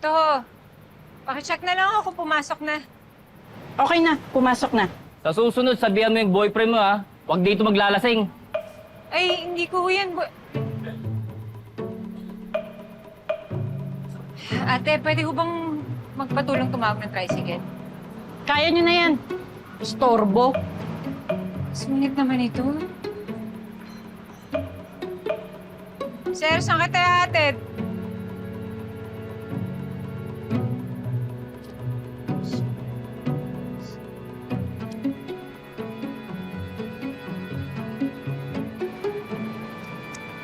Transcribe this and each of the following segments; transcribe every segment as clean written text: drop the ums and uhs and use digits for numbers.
Ito, pakicheck na lang ako kung pumasok na. Okay na, pumasok na. Sa susunod, sabihan mo yung boyfriend mo, ha? Huwag dito maglalasing. Ay, hindi ko yan. Ate, pwede ko bang magpatulong tumawag ng tricycle? Kaya nyo na yan. Storbo. Sulit naman ito. Sir, saan kita hatid?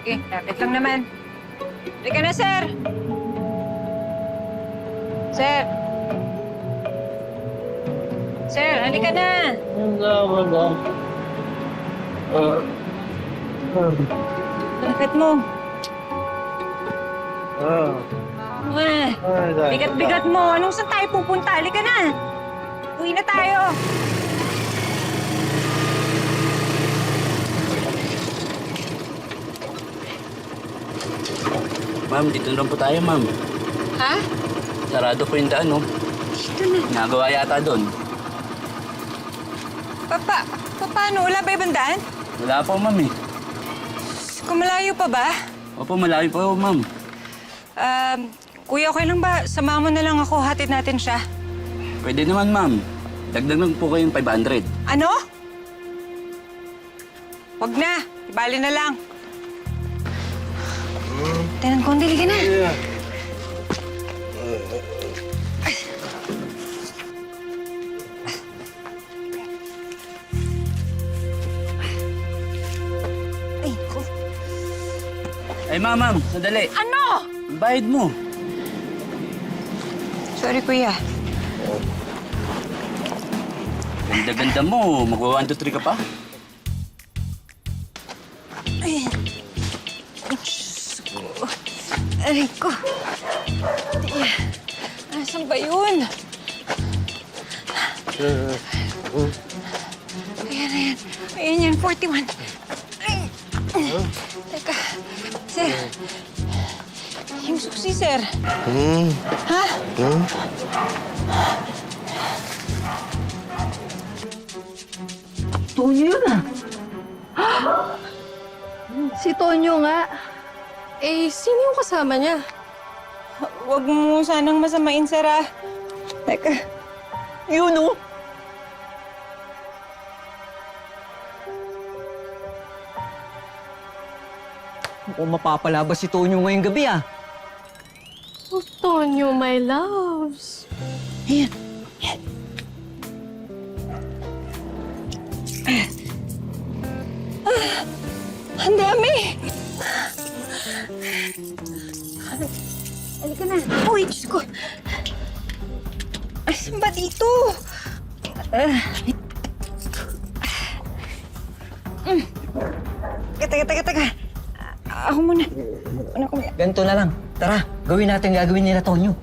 Okay, lapit lang naman. Halika na, sir! Sir! Sir, halika na! Lapit mo. Bigat-bigat mo. Anong saan tayo pupunta? Halika na! Uwi na tayo! Ma'am, dito na lang po tayo, ma'am. Ha? Sarado po yung daan, no? Dito na. Nagawa yata doon. Paano? Wala ba ibang daan? Wala po, ma'am, eh. Kung malayo pa ba? Opo, malayo po, ma'am. Kuya, okay lang ba? Samahan mo na lang ako. Hatid natin siya. Pwede naman, ma'am. Dagdag lang po kayong 500. Ano? Wag na. Ibali na lang. Tenang ko, dili ka na. Ay, ko. Ay, ma'am, sandali. Ano? Ang bayad mo. Sorry, kuya. Ganda-ganda mo. Magwa 1, 2, 3 ka pa? Ay. Diyos ko. Aray ko. Asan ba yun? Ayan, ayan. Ayan yan, 41. Ay. Teka. Sir. Yung suksi, sir. Ha? Tonyo yun ah. Si Tonyo nga. Eh, sino yung kasama niya? Huwag mo sanang masamain, sir, ah. Teka. Yun oh. Mukhang mapapalabas si Tonyo ngayong gabi ah. Oh, Tonyo, my loves. Ayan. Ang dami! Halika na. Uy, Diyos ko. Asan ba dito? Teka. Ako muna. Ano ko muna? Ganito na lang. Tara, gawin natin gagawin nila Tonyo.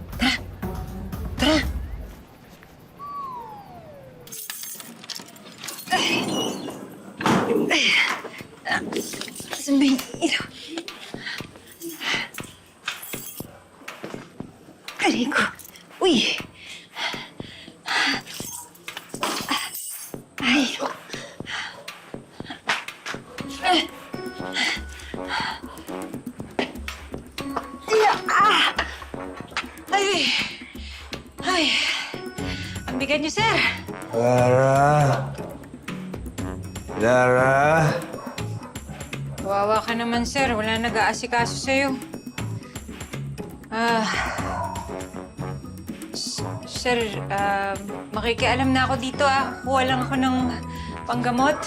Tara. Asan ba yung ilaw? Aray ko. Uy! Ay! Ay! Ang bigat niyo, sir. Lara! Kawawa ka naman, sir. Wala nag-aasikaso sa'yo. Sir, makikialam na ako dito, ah. Kuha lang ako ng panggamot.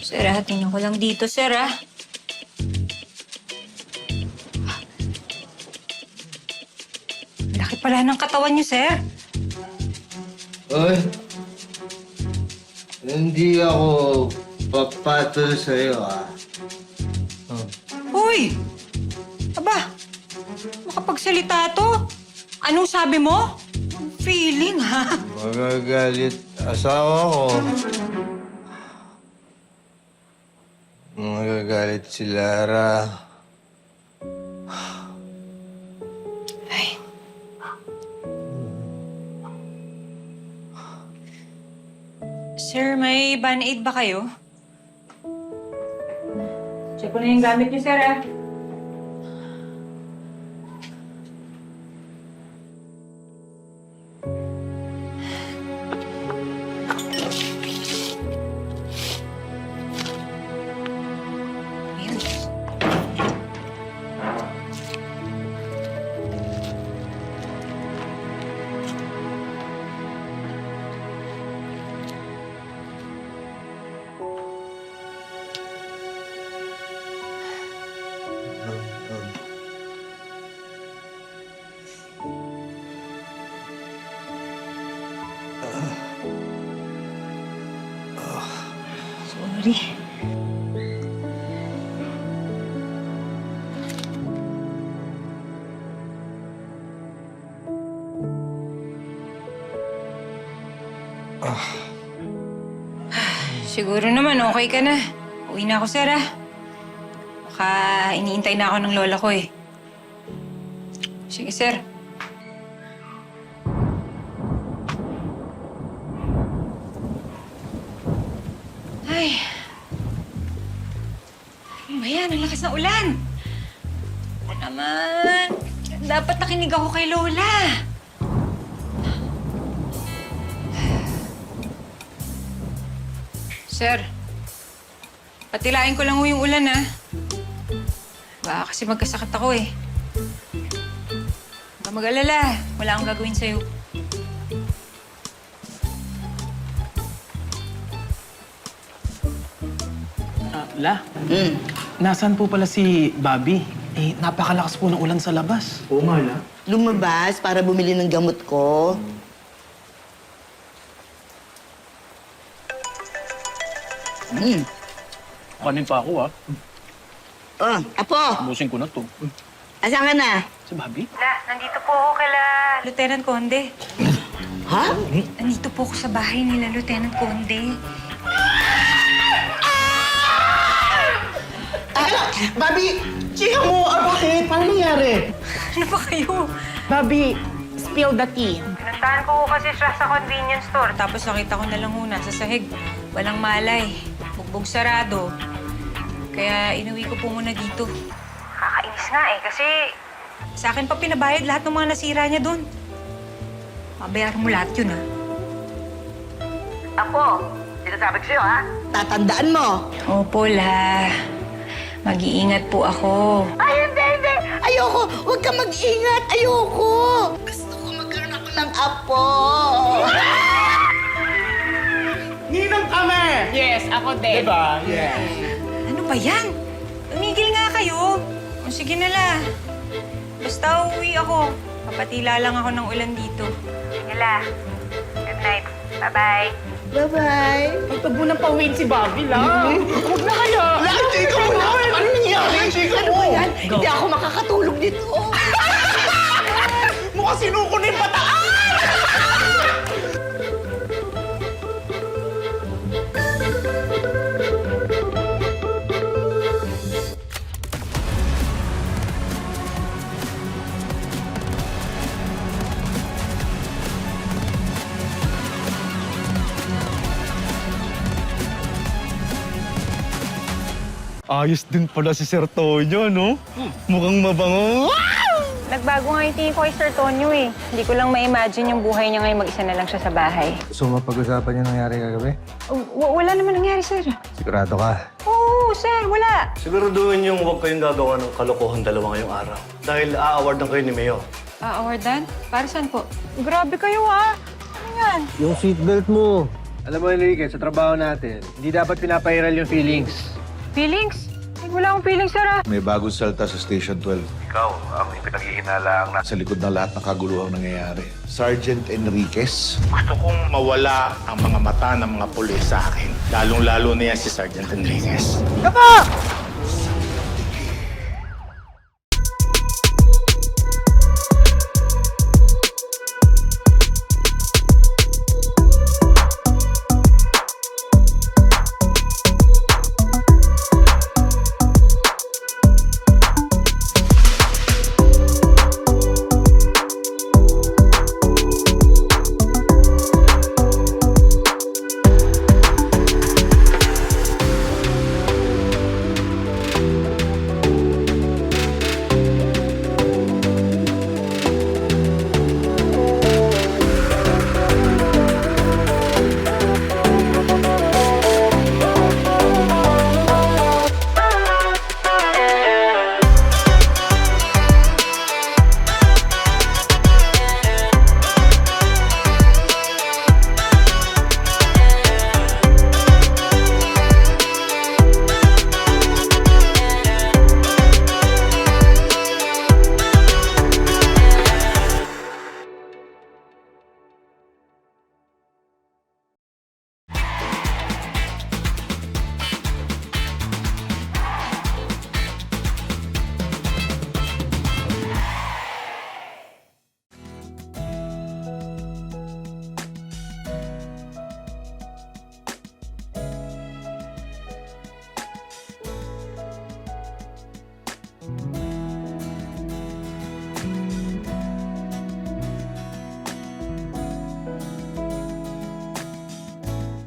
Sir, tingnan ko lang dito, sir, ah. Laki pala ng katawan niyo, sir. Oy, hindi ako papatol sa'yo, ah. Uy! Aba, makapagsalita to. Anong sabi mo? Feeling, ha? Magagalit asawa ko. Magagalit si Lara. Ay. Sir, may Band-Aid ba kayo? Check ko na yung gamit niyo, sir, ah. Ayun. Sorry. Siguro naman okay ka na. Uwi na ako, sir, ah. Baka iniintay na ako ng lola ko, eh. Sige, sir. Ay. Ano ba yan? Ang lakas ng ulan. Ano naman? Dapat nakinig ako kay Lola. Sir, patilain ko lang ho yung ulan, ha? Baka kasi magkasakit ako, eh. Huwag kang mag-alala. Wala akong gagawin sa'yo. La, nasaan po pala si Bobby? Eh, napakalakas po ng ulan sa labas. Oo nga, La. Lumabas para bumili ng gamot ko. Kanin pa ako, ah. Oh, Apo, Busin ko na to. asan ka na? Si Bobby? Nandito po ako kala Lieutenant Conde. Ha? Nandito po ako sa bahay nila, Lieutenant Conde. Bobby, chika mo! Bakit? Paano nangyari? Ano ba kayo? Bobby, spill the tea. Pinuntahan ko kasi siya sa convenience store. Tapos nakita ko na lang muna sa sahig. Walang malay. Bugbog sarado. Kaya inuwi ko po muna dito. Kakainis nga eh, kasi sa akin pa pinabayad lahat ng mga nasira niya doon. Mabayaran mo lahat yun, ha? Apo, sinasabi ko sa'yo, ha? Tatandaan mo. Opo, La. Mag-iingat po ako. Ay, hindi! Ayoko! Huwag ka mag-ingat! Ayoko! Gusto ko magkaroon ako ng apo! Ninang kami! Yes, ako din. Diba? Yes. Ano ba yan? Tumigil nga kayo. O sige na, La. Basta uuwi ako. Papatila lang ako ng ulan dito. Sige, La. Good night. Bye-bye. Bye-bye! Huwag mo nang pauwiin si Bobby, La. Huwag na kaya. La, chika mo na! Ano nangyari? Chika mo! Yan, hindi ako makakatulog dito. Mukha sinuko na yung bataan! Ayos din pala si Sir Tonyo, no? Mukhang mabango. Nagbago nga yung tingin ko kay Sir Tonyo eh. Hindi ko lang ma-imagine yung buhay niya ngayon mag-isa na lang siya sa bahay. So, mapag-usapan yung nangyari kagabi? Wala naman nangyari, Sir. Sigurado ka? Oo, Sir. Wala. Siguraduhin yung huwag kayong gagawa ng kalokohan dalawa ngayong araw. Dahil a-awardan kayo ni Mayo. Awardan? Para saan po? Grabe kayo, ha? Ano yan? Yung seatbelt mo. Alam mo, Enrique, sa trabaho natin, hindi dapat pinapahiral yung feelings. Feelings? Wala akong feeling, sir, ah. May bagong salta sa Station 12. Ikaw ang ipinaghihinala ang nasa likod ng lahat ng kaguluhang nangyayari. Sergeant Enriquez. Gusto kong mawala ang mga mata ng mga pulis sa akin. Lalong-lalo na yan si Sergeant Enriquez. Kapa!